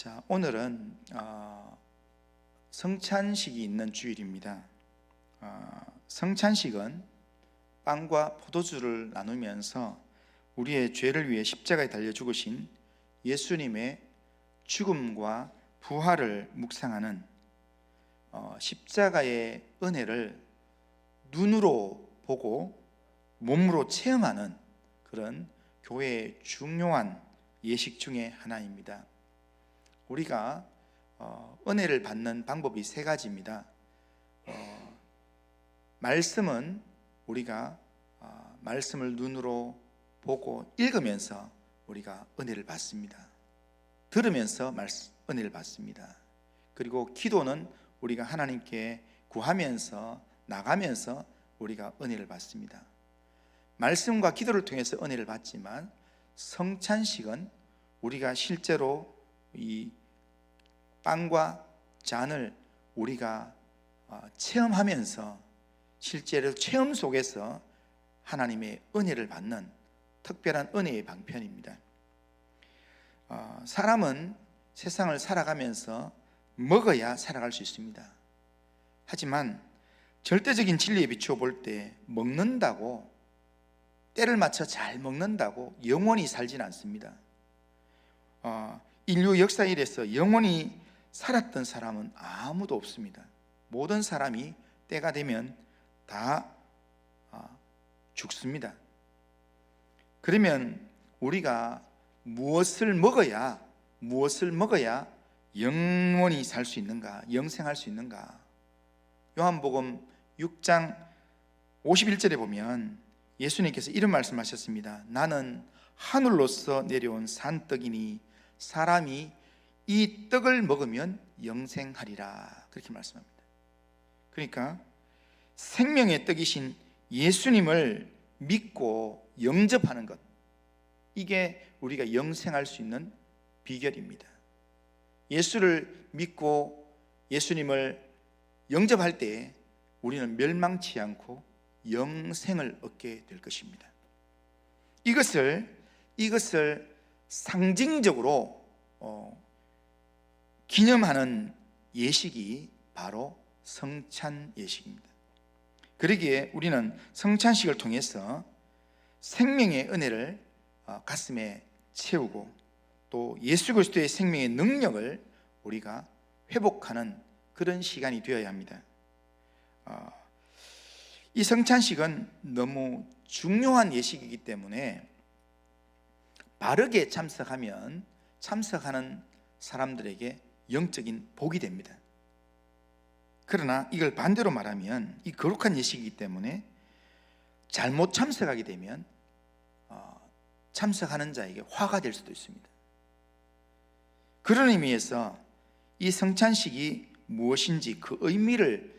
자, 오늘은 성찬식이 있는 주일입니다. 성찬식은 빵과 포도주를 나누면서 우리의 죄를 위해 십자가에 달려 죽으신 예수님의 죽음과 부활을 묵상하는 십자가의 은혜를 눈으로 보고 몸으로 체험하는 그런 교회의 중요한 예식 중에 하나입니다. 우리가 은혜를 받는 방법이 세 가지입니다. 말씀은 우리가 말씀을 눈으로 보고 읽으면서 우리가 은혜를 받습니다. 들으면서 은혜를 받습니다. 그리고 기도는 우리가 하나님께 구하면서 나가면서 우리가 은혜를 받습니다. 말씀과 기도를 통해서 은혜를 받지만 성찬식은 우리가 실제로 이 빵과 잔을 우리가 체험하면서 실제로 체험 속에서 하나님의 은혜를 받는 특별한 은혜의 방편입니다. 사람은 세상을 살아가면서 먹어야 살아갈 수 있습니다. 하지만 절대적인 진리에 비추어 볼 때 먹는다고, 때를 맞춰 잘 먹는다고 영원히 살지는 않습니다. 인류 역사 이래서 영원히 살았던 사람은 아무도 없습니다. 모든 사람이 때가 되면 다 죽습니다. 그러면 우리가 무엇을 먹어야 영원히 살 수 있는가, 영생할 수 있는가? 요한복음 6장 51절에 보면 예수님께서 이런 말씀하셨습니다. 나는 하늘로서 내려온 산떡이니 사람이 이 떡을 먹으면 영생하리라, 그렇게 말씀합니다. 그러니까 생명의 떡이신 예수님을 믿고 영접하는 것, 이게 우리가 영생할 수 있는 비결입니다. 예수를 믿고 예수님을 영접할 때 우리는 멸망치 않고 영생을 얻게 될 것입니다. 이것을 상징적으로 기념하는 예식이 바로 성찬 예식입니다. 그러기에 우리는 성찬식을 통해서 생명의 은혜를 가슴에 채우고 또 예수 그리스도의 생명의 능력을 우리가 회복하는 그런 시간이 되어야 합니다. 이 성찬식은 너무 중요한 예식이기 때문에 바르게 참석하면 참석하는 사람들에게 영적인 복이 됩니다. 그러나 이걸 반대로 말하면 이 거룩한 예식이기 때문에 잘못 참석하게 되면 참석하는 자에게 화가 될 수도 있습니다. 그런 의미에서 이 성찬식이 무엇인지 그 의미를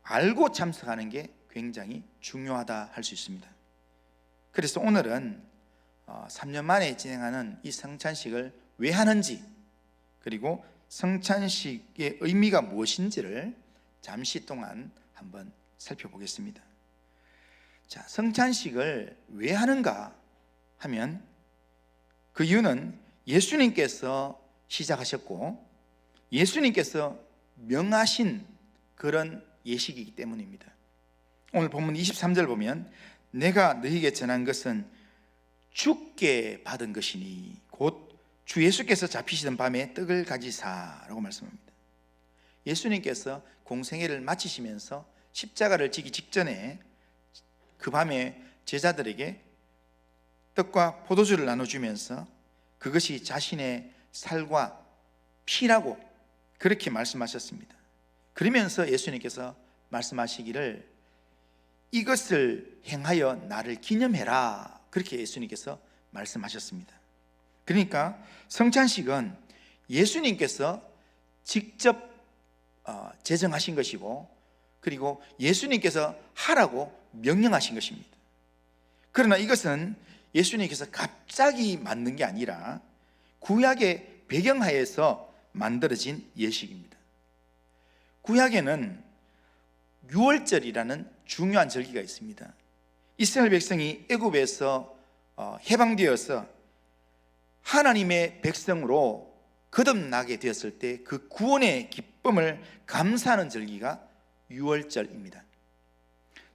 알고 참석하는 게 굉장히 중요하다 할 수 있습니다. 그래서 오늘은 3년 만에 진행하는 이 성찬식을 왜 하는지, 그리고 성찬식의 의미가 무엇인지를 잠시 동안 한번 살펴보겠습니다. 자, 성찬식을 왜 하는가 하면 그 이유는 예수님께서 시작하셨고 예수님께서 명하신 그런 예식이기 때문입니다. 오늘 본문 23절 보면 내가 너희에게 전한 것은 주께 받은 것이니 곧 주 예수께서 잡히시던 밤에 떡을 가지사라고 말씀합니다. 예수님께서 공생애를 마치시면서 십자가를 지기 직전에 그 밤에 제자들에게 떡과 포도주를 나눠주면서 그것이 자신의 살과 피라고 그렇게 말씀하셨습니다. 그러면서 예수님께서 말씀하시기를 이것을 행하여 나를 기념해라, 그렇게 예수님께서 말씀하셨습니다. 그러니까 성찬식은 예수님께서 직접 제정하신 것이고 그리고 예수님께서 하라고 명령하신 것입니다. 그러나 이것은 예수님께서 갑자기 만든 게 아니라 구약의 배경하에서 만들어진 예식입니다. 구약에는 유월절이라는 중요한 절기가 있습니다. 이스라엘 백성이 애굽에서 해방되어서 하나님의 백성으로 거듭나게 되었을 때 그 구원의 기쁨을 감사하는 절기가 유월절입니다.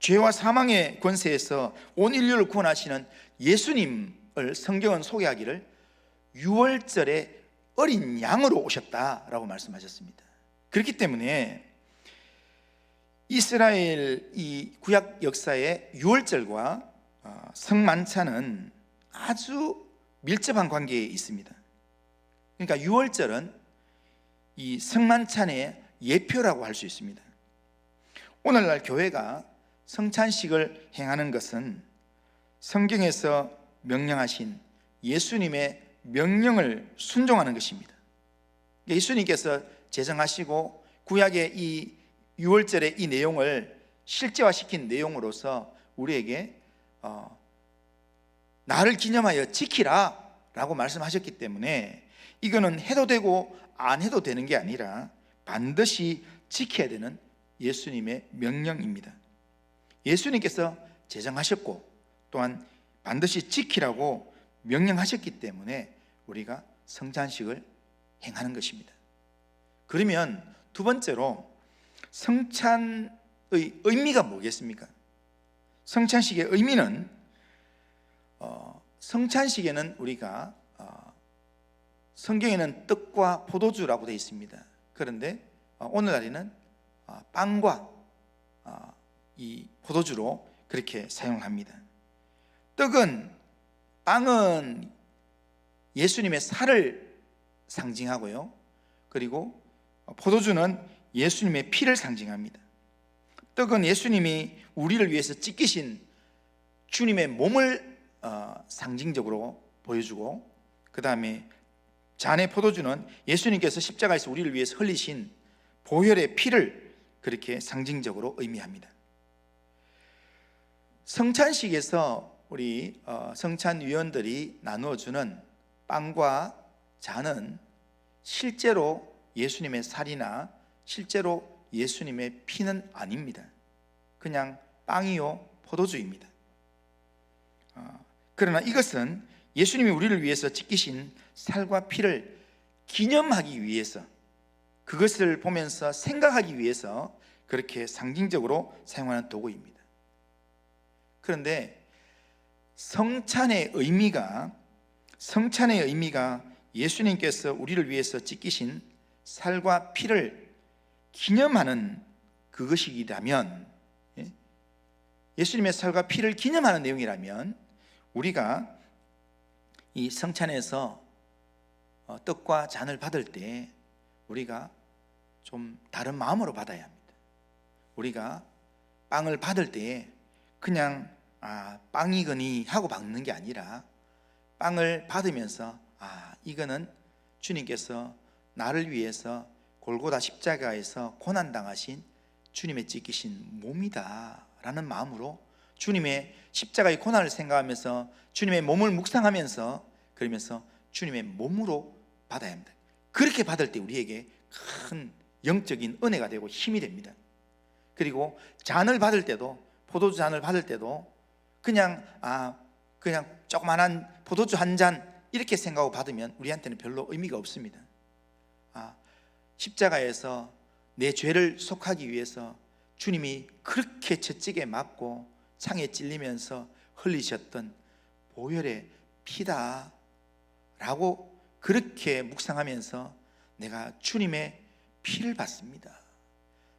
죄와 사망의 권세에서 온 인류를 구원하시는 예수님을 성경은 소개하기를 유월절에 어린 양으로 오셨다라고 말씀하셨습니다. 그렇기 때문에 이스라엘 이 구약 역사의 유월절과 성만찬은 아주 밀접한 관계에 있습니다. 그러니까 유월절은 이 성만찬의 예표라고 할 수 있습니다. 오늘날 교회가 성찬식을 행하는 것은 성경에서 명령하신 예수님의 명령을 순종하는 것입니다. 예수님께서 제정하시고 구약의 이 유월절의 이 내용을 실제화시킨 내용으로서 우리에게 나를 기념하여 지키라 라고 말씀하셨기 때문에 이거는 해도 되고 안 해도 되는 게 아니라 반드시 지켜야 되는 예수님의 명령입니다. 예수님께서 제정하셨고 또한 반드시 지키라고 명령하셨기 때문에 우리가 성찬식을 행하는 것입니다. 그러면 두 번째로 성찬의 의미가 뭐겠습니까? 성찬식의 의미는 성찬식에는 우리가 성경에는 떡과 포도주라고 되어 있습니다. 그런데 오늘날에는 빵과 이 포도주로 그렇게 사용합니다. 빵은 예수님의 살을 상징하고요. 그리고 포도주는 예수님의 피를 상징합니다. 떡은 예수님이 우리를 위해서 찢기신 주님의 몸을 상징적으로 보여주고, 그 다음에 잔의 포도주는 예수님께서 십자가에서 우리를 위해서 흘리신 보혈의 피를 그렇게 상징적으로 의미합니다. 성찬식에서 우리 성찬위원들이 나누어주는 빵과 잔은 실제로 예수님의 살이나 실제로 예수님의 피는 아닙니다. 그냥 빵이요 포도주입니다. 그러나 이것은 예수님이 우리를 위해서 찢기신 살과 피를 기념하기 위해서, 그것을 보면서 생각하기 위해서 그렇게 상징적으로 사용하는 도구입니다. 그런데 성찬의 의미가 예수님께서 우리를 위해서 찢기신 살과 피를 기념하는 그것이라면, 예수님의 살과 피를 기념하는 내용이라면 우리가 이 성찬에서 떡과 잔을 받을 때 우리가 좀 다른 마음으로 받아야 합니다. 우리가 빵을 받을 때 그냥 빵이거니 하고 받는 게 아니라 빵을 받으면서 이거는 주님께서 나를 위해서 골고다 십자가에서 고난당하신 주님의 찢기신 몸이다 라는 마음으로 주님의 십자가의 고난을 생각하면서 주님의 몸을 묵상하면서 그러면서 주님의 몸으로 받아야 합니다. 그렇게 받을 때 우리에게 큰 영적인 은혜가 되고 힘이 됩니다. 그리고 잔을 받을 때도, 포도주 잔을 받을 때도 그냥 조그만한 포도주 한 잔 이렇게 생각하고 받으면 우리한테는 별로 의미가 없습니다. 십자가에서 내 죄를 속하기 위해서 주님이 그렇게 채찍에 맞고 창에 찔리면서 흘리셨던 보혈의 피다 라고 그렇게 묵상하면서 내가 주님의 피를 받습니다.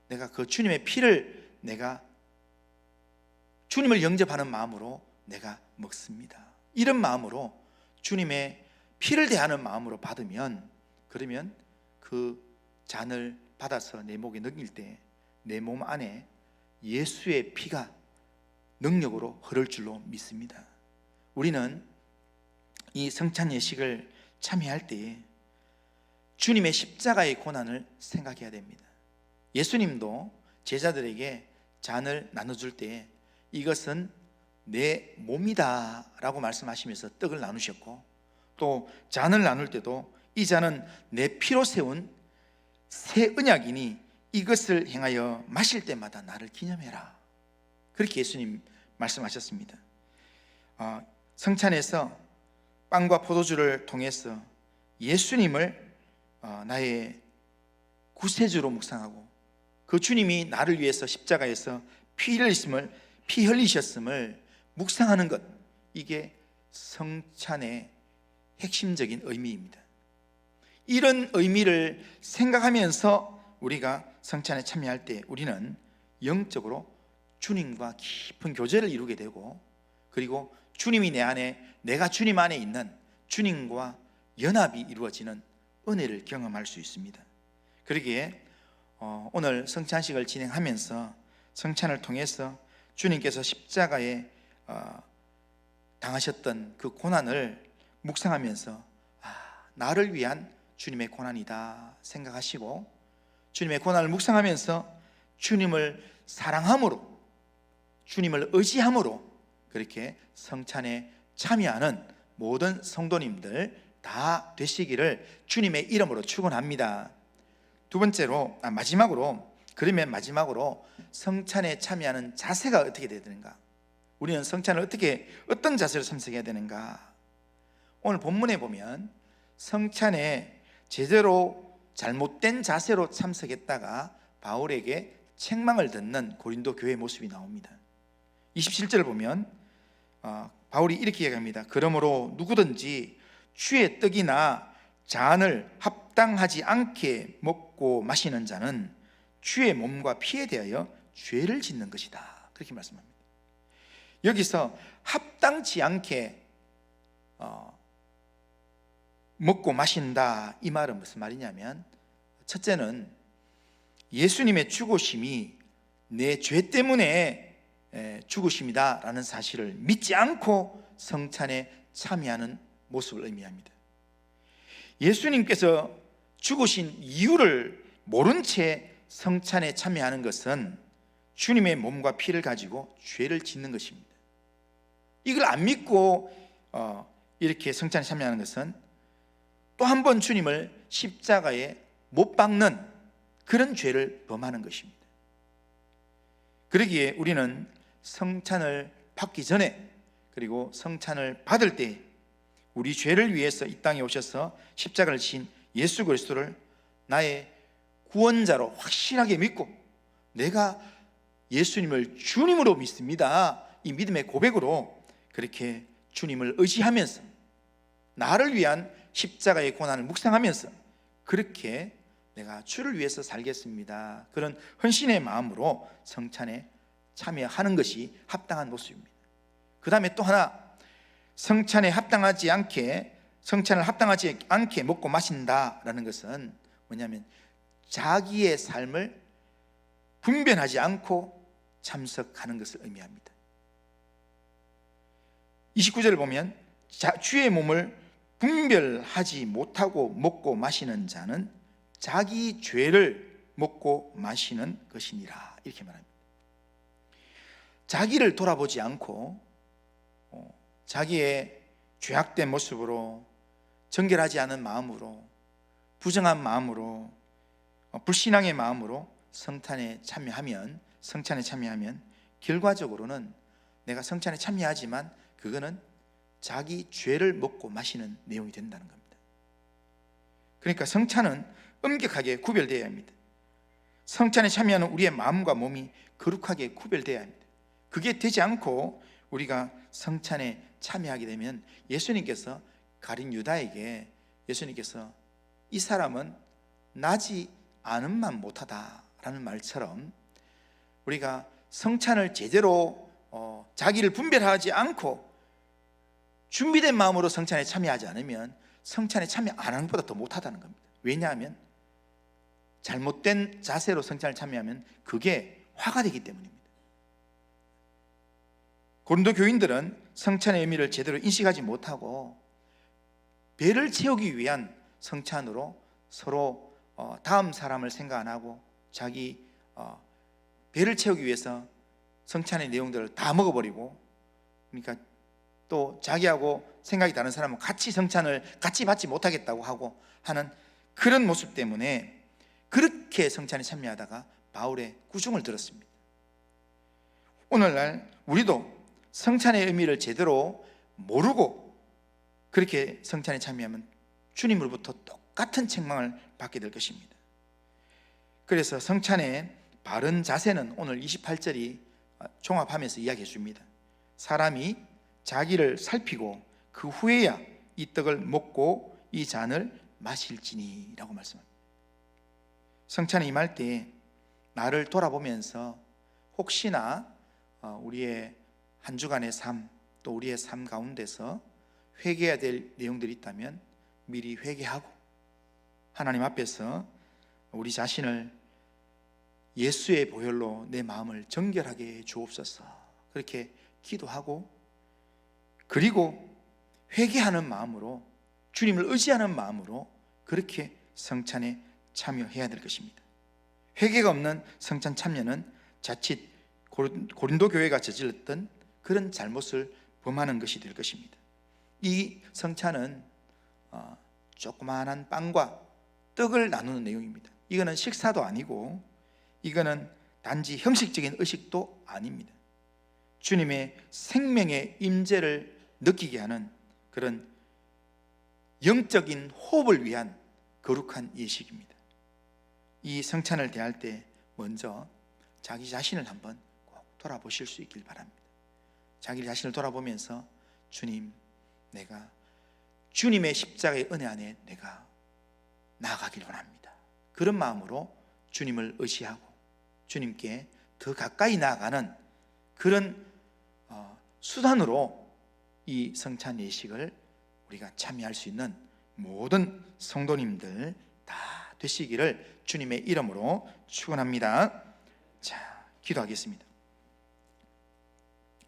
내가 그 주님의 피를 주님을 영접하는 마음으로 내가 먹습니다. 이런 마음으로 주님의 피를 대하는 마음으로 받으면, 그러면 그 잔을 받아서 내 목에 넘길 때 내 몸 안에 예수의 피가 능력으로 흐를 줄로 믿습니다. 우리는 이 성찬 예식을 참여할 때 주님의 십자가의 고난을 생각해야 됩니다. 예수님도 제자들에게 잔을 나눠줄 때 이것은 내 몸이다 라고 말씀하시면서 떡을 나누셨고, 또 잔을 나눌 때도 이 잔은 내 피로 세운 새 언약이니 이것을 행하여 마실 때마다 나를 기념해라, 그렇게 예수님 말씀하셨습니다. 성찬에서 빵과 포도주를 통해서 예수님을 나의 구세주로 묵상하고 그 주님이 나를 위해서 십자가에서 피 흘리셨음을 묵상하는 것, 이게 성찬의 핵심적인 의미입니다. 이런 의미를 생각하면서 우리가 성찬에 참여할 때 우리는 영적으로 주님과 깊은 교제를 이루게 되고, 그리고 주님이 내 안에, 내가 주님 안에 있는 주님과 연합이 이루어지는 은혜를 경험할 수 있습니다. 그러기에 오늘 성찬식을 진행하면서 성찬을 통해서 주님께서 십자가에 당하셨던 그 고난을 묵상하면서 나를 위한 주님의 고난이다 생각하시고, 주님의 고난을 묵상하면서 주님을 사랑함으로, 주님을 의지함으로 그렇게 성찬에 참여하는 모든 성도님들 다 되시기를 주님의 이름으로 축원합니다. 두 번째로, 마지막으로 성찬에 참여하는 자세가 어떻게 되어야 되는가? 우리는 성찬을 어떤 자세로 참석해야 되는가? 오늘 본문에 보면 성찬에 제대로 잘못된 자세로 참석했다가 바울에게 책망을 듣는 고린도 교회의 모습이 나옵니다. 27절을 보면 바울이 이렇게 이야기합니다. 그러므로 누구든지 주의 떡이나 잔을 합당하지 않게 먹고 마시는 자는 주의 몸과 피에 대하여 죄를 짓는 것이다, 그렇게 말씀합니다. 여기서 합당치 않게 먹고 마신다, 이 말은 무슨 말이냐면, 첫째는 예수님의 죽으심이 내 죄 때문에 죽으심이다 라는 사실을 믿지 않고 성찬에 참여하는 모습을 의미합니다. 예수님께서 죽으신 이유를 모른 채 성찬에 참여하는 것은 주님의 몸과 피를 가지고 죄를 짓는 것입니다. 이걸 안 믿고 이렇게 성찬에 참여하는 것은 또 한 번 주님을 십자가에 못 박는 그런 죄를 범하는 것입니다. 그러기에 우리는 성찬을 받기 전에, 그리고 성찬을 받을 때 우리 죄를 위해서 이 땅에 오셔서 십자가를 지신 예수 그리스도를 나의 구원자로 확실하게 믿고, 내가 예수님을 주님으로 믿습니다, 이 믿음의 고백으로 그렇게 주님을 의지하면서 나를 위한 십자가의 고난을 묵상하면서 그렇게 내가 주를 위해서 살겠습니다, 그런 헌신의 마음으로 성찬에 참여하는 것이 합당한 모습입니다. 그 다음에 또 하나, 성찬을 합당하지 않게 먹고 마신다라는 것은 뭐냐면 자기의 삶을 분별하지 않고 참석하는 것을 의미합니다. 29절을 보면 주의 몸을 분별하지 못하고 먹고 마시는 자는 자기 죄를 먹고 마시는 것이니라, 이렇게 말합니다. 자기를 돌아보지 않고 자기의 죄악된 모습으로, 정결하지 않은 마음으로, 부정한 마음으로, 불신앙의 마음으로 성찬에 참여하면 결과적으로는 내가 성찬에 참여하지만 그거는 자기 죄를 먹고 마시는 내용이 된다는 겁니다. 그러니까 성찬은 엄격하게 구별되어야 합니다. 성찬에 참여하는 우리의 마음과 몸이 거룩하게 구별되어야 합니다. 그게 되지 않고 우리가 성찬에 참여하게 되면 예수님께서 가룟 유다에게 이 사람은 나지 않음만 못하다라는 말처럼, 우리가 성찬을 제대로 자기를 분별하지 않고 준비된 마음으로 성찬에 참여하지 않으면 성찬에 참여 안 하는 것보다 더 못하다는 겁니다. 왜냐하면 잘못된 자세로 성찬을 참여하면 그게 화가 되기 때문입니다. 고린도 교인들은 성찬의 의미를 제대로 인식하지 못하고 배를 채우기 위한 성찬으로 서로 다음 사람을 생각 안 하고 자기 배를 채우기 위해서 성찬의 내용들을 다 먹어버리고, 그러니까 또 자기하고 생각이 다른 사람은 같이 성찬을 같이 받지 못하겠다고 하고 하는 그런 모습 때문에 그렇게 성찬에 참여하다가 바울의 구중을 들었습니다. 오늘날 우리도 성찬의 의미를 제대로 모르고 그렇게 성찬에 참여하면 주님으로부터 똑같은 책망을 받게 될 것입니다. 그래서 성찬의 바른 자세는 오늘 28절이 종합하면서 이야기해 줍니다. 사람이 자기를 살피고 그 후에야 이 떡을 먹고 이 잔을 마실지니 라고 말씀합니다. 성찬에 임할 때 나를 돌아보면서 혹시나 우리의 한 주간의 삶, 또 우리의 삶 가운데서 회개해야 될 내용들이 있다면 미리 회개하고 하나님 앞에서 우리 자신을 예수의 보혈로 내 마음을 정결하게 주옵소서, 그렇게 기도하고, 그리고 회개하는 마음으로, 주님을 의지하는 마음으로 그렇게 성찬에 참여해야 될 것입니다. 회개가 없는 성찬 참여는 자칫 고린도 교회가 저질렀던 그런 잘못을 범하는 것이 될 것입니다. 이 성찬은 조그마한 빵과 떡을 나누는 내용입니다. 이거는 식사도 아니고 이거는 단지 형식적인 의식도 아닙니다. 주님의 생명의 임재를 느끼게 하는 그런 영적인 호흡을 위한 거룩한 예식입니다. 이 성찬을 대할 때 먼저 자기 자신을 한번 꼭 돌아보실 수 있길 바랍니다. 자기 자신을 돌아보면서 주님, 내가 주님의 십자가의 은혜 안에 내가 나아가길 원합니다. 그런 마음으로 주님을 의지하고 주님께 더 가까이 나아가는 그런 수단으로 이 성찬 예식을 우리가 참여할 수 있는 모든 성도님들 다 되시기를 주님의 이름으로 축원합니다. 자, 기도하겠습니다.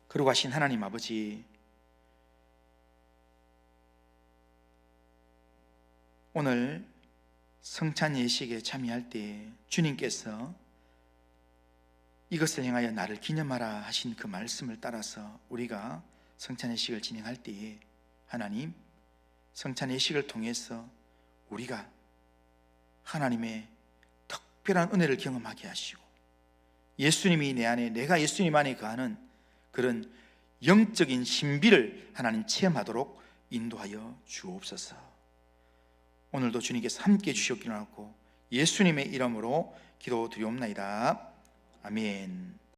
거룩하신 하나님 아버지, 오늘 성찬 예식에 참여할 때 주님께서 이것을 행하여 나를 기념하라 하신 그 말씀을 따라서 우리가 성찬 예식을 진행할 때에 하나님, 성찬 예식을 통해서 우리가 하나님의 특별한 은혜를 경험하게 하시고 예수님이 내 안에, 내가 예수님 안에 거하는 그런 영적인 신비를 하나님 체험하도록 인도하여 주옵소서. 오늘도 주님께서 함께 주시옵기를 원하고 예수님의 이름으로 기도드리옵나이다. 아멘.